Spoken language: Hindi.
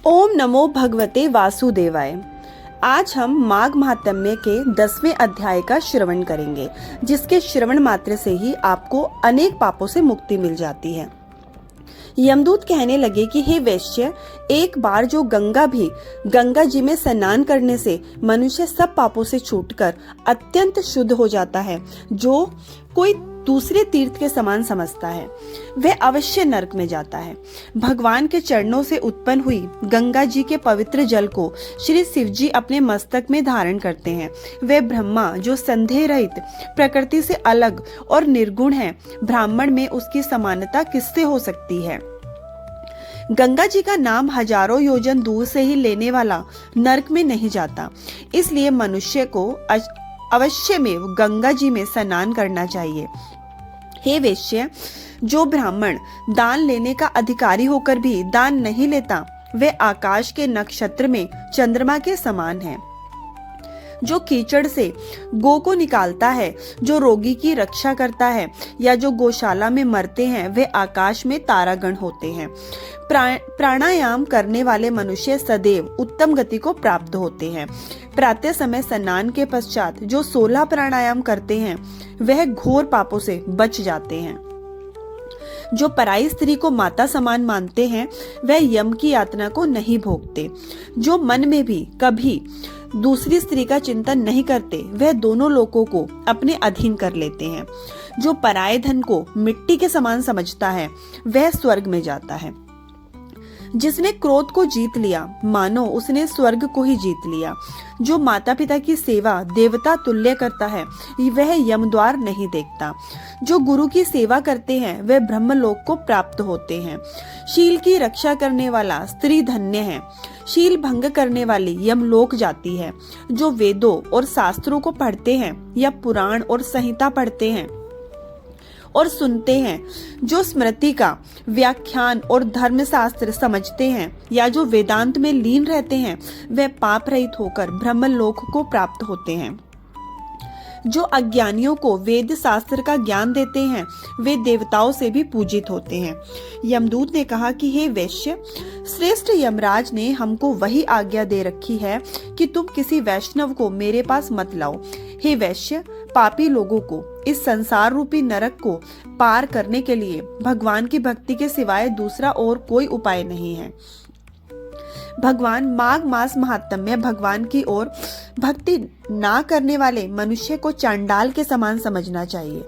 ओम नमो भगवते वासुदेवाय। आज हम माघ महात्म्य के 10वें अध्याय का श्रवण करेंगे, जिसके श्रवण मात्र से ही आपको अनेक पापों से मुक्ति मिल जाती है। यमदूत कहने लगे कि हे वैश्य, एक बार जो गंगा जी में स्नान करने से मनुष्य सब पापों से छूटकर अत्यंत शुद्ध हो जाता है, जो कोई दूसरे तीर्थ के समान समझता है, वह अवश्य नरक में जाता है। भगवान के चरणों से उत्पन्न हुई गंगा जी के पवित्र जल को श्री शिव जी अपने मस्तक में धारण करते हैं। वे ब्रह्मा जो संदेह रहित, प्रकृति से अलग और निर्गुण है, ब्राह्मण में उसकी समानता किससे हो सकती है। गंगा जी का नाम हजारों योजन दूर से ही लेने वाला नरक में नहीं जाता, इसलिए मनुष्य को अवश्य में गंगा जी में स्नान करना चाहिए। हे वैश्य, जो ब्राह्मण दान लेने का अधिकारी होकर भी दान नहीं लेता, वह आकाश के नक्षत्र में चंद्रमा के समान है। जो कीचड़ से गौ को निकालता है, जो रोगी की रक्षा करता है, या जो गौशाला में मरते हैं, वे आकाश में तारागण होते हैं। प्राणायाम करने वाले मनुष्य सदैव उत्तम गति को प्राप्त होते हैं। प्रातः समय स्नान के पश्चात जो 16 प्राणायाम करते हैं, वह घोर पापों से बच जाते हैं। जो पराई स्त्री को माता समान मानते हैं, वह यम की यातना को नहीं भोगते। जो मन में भी कभी दूसरी स्त्री का चिंतन नहीं करते, वह दोनों लोकों को अपने अधीन कर लेते हैं। जो पराये धन को मिट्टी के समान समझता है, वह स्वर्ग में जाता है। जिसने क्रोध को जीत लिया, मानो उसने स्वर्ग को ही जीत लिया। जो माता पिता की सेवा देवता तुल्य करता है, वह यमद्वार नहीं देखता। जो गुरु की सेवा करते हैं, वे ब्रह्मलोक को प्राप्त होते हैं। शील की रक्षा करने वाला स्त्री धन्य है। शील भंग करने वाली यमलोक जाती है। जो वेदों और शास्त्रों को पढ़ते हैं, या पुराण और संहिता पढ़ते हैं और सुनते हैं, जो स्मृति का व्याख्यान और धर्मशास्त्र समझते हैं, या जो वेदांत में लीन रहते हैं, वे पाप रहित होकर ब्रह्मलोक को प्राप्त होते हैं। जो अज्ञानियों को वेद शास्त्र का ज्ञान देते हैं, वे देवताओं से भी पूजित होते हैं। यमदूत ने कहा कि हे वैश्य, श्रेष्ठ यमराज ने हमको वही आज्ञा दे रखी है कि तुम किसी वैष्णव को मेरे पास मत लाओ। हे वैश्य, पापी लोगों को इस संसार रूपी नरक को पार करने के लिए भगवान की भक्ति के सिवाय दूसरा और कोई उपाय नहीं है। भगवान माघ मास महात्म्य भगवान की ओर भक्ति ना करने वाले मनुष्य को चांडाल के समान समझना चाहिए।